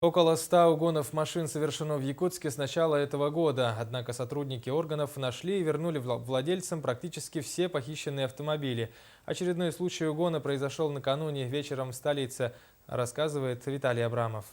Около 100 угонов машин совершено в Якутске с начала этого года. Однако сотрудники органов нашли и вернули владельцам практически все похищенные автомобили. Очередной случай угона произошел накануне вечером в столице, рассказывает Виталий Абрамов.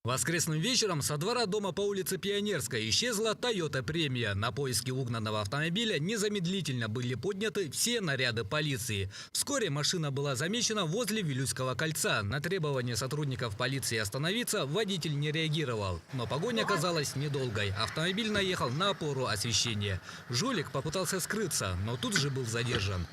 Воскресным вечером со двора дома по улице Пионерской исчезла Toyota Премия. На поиски угнанного автомобиля незамедлительно были подняты все наряды полиции. Вскоре машина была замечена возле Вилюйского кольца. На требование сотрудников полиции остановиться водитель не реагировал. Но погоня оказалась недолгой. Автомобиль наехал на опору освещения. Жулик попытался скрыться, но тут же был задержан.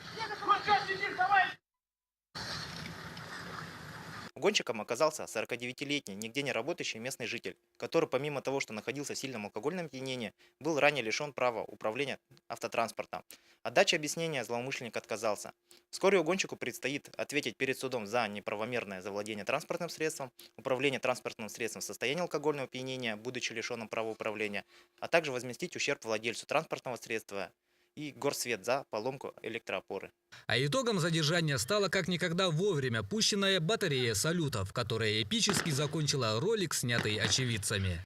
Угонщиком оказался 49-летний, нигде не работающий местный житель, который помимо того, что находился в сильном алкогольном опьянении, был ранее лишен права управления автотранспортом. От дачи объяснения злоумышленник отказался. Вскоре угонщику предстоит ответить перед судом за неправомерное завладение транспортным средством, управление транспортным средством в состоянии алкогольного опьянения, будучи лишенным права управления, а также возместить ущерб владельцу транспортного средства и горсвет за поломку электроопоры. А итогом задержания стала как никогда вовремя пущенная батарея салютов, которая эпически закончила ролик, снятый очевидцами.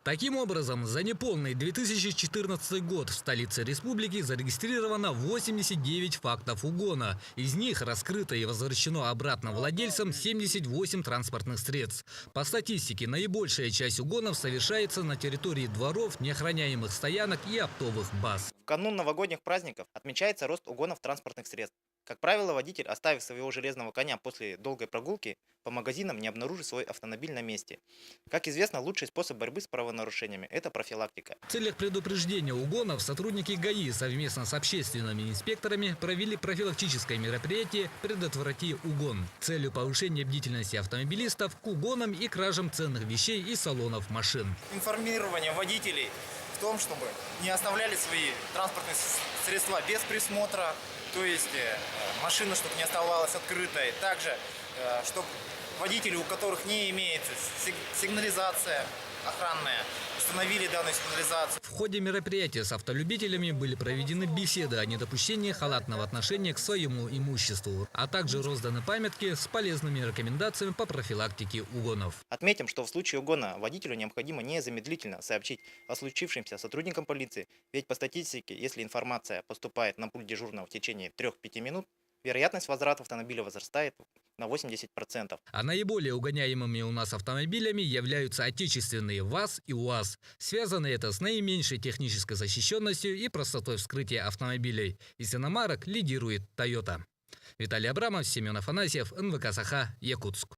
Таким образом, за неполный 2014 год в столице республики зарегистрировано 89 фактов угона. Из них раскрыто и возвращено обратно владельцам 78 транспортных средств. По статистике, наибольшая часть угонов совершается на территории дворов, неохраняемых стоянок и оптовых баз. В канун новогодних праздников отмечается рост угонов транспортных средств. Как правило, водитель, оставив своего железного коня после долгой прогулки, по магазинам не обнаружит свой автомобиль на месте. Как известно, лучший способ борьбы с правонарушениями – это профилактика. В целях предупреждения угонов сотрудники ГАИ совместно с общественными инспекторами провели профилактическое мероприятие «Предотврати угон» с целью повышения бдительности автомобилистов к угонам и кражам ценных вещей из салонов машин. Информирование водителей в том, чтобы не оставляли свои транспортные средства без присмотра, то есть машина, чтобы не оставалась открытой. Также, чтобы водители, у которых не имеется сигнализация охранная, установили данную сигнализацию. В ходе мероприятия с автолюбителями были проведены беседы о недопущении халатного отношения к своему имуществу, а также розданы памятки с полезными рекомендациями по профилактике угонов. Отметим, что в случае угона водителю необходимо незамедлительно сообщить о случившемся сотрудникам полиции, ведь по статистике, если информация поступает на пульт дежурного в течение 3-5 минут, вероятность возврата автомобиля возрастает на 80%. А наиболее угоняемыми у нас автомобилями являются отечественные ВАЗ и УАЗ. Связано это с наименьшей технической защищенностью и простотой вскрытия автомобилей. Из иномарок лидирует Toyota. Виталий Абрамов, Семен Афанасьев, НВК Саха, Якутск.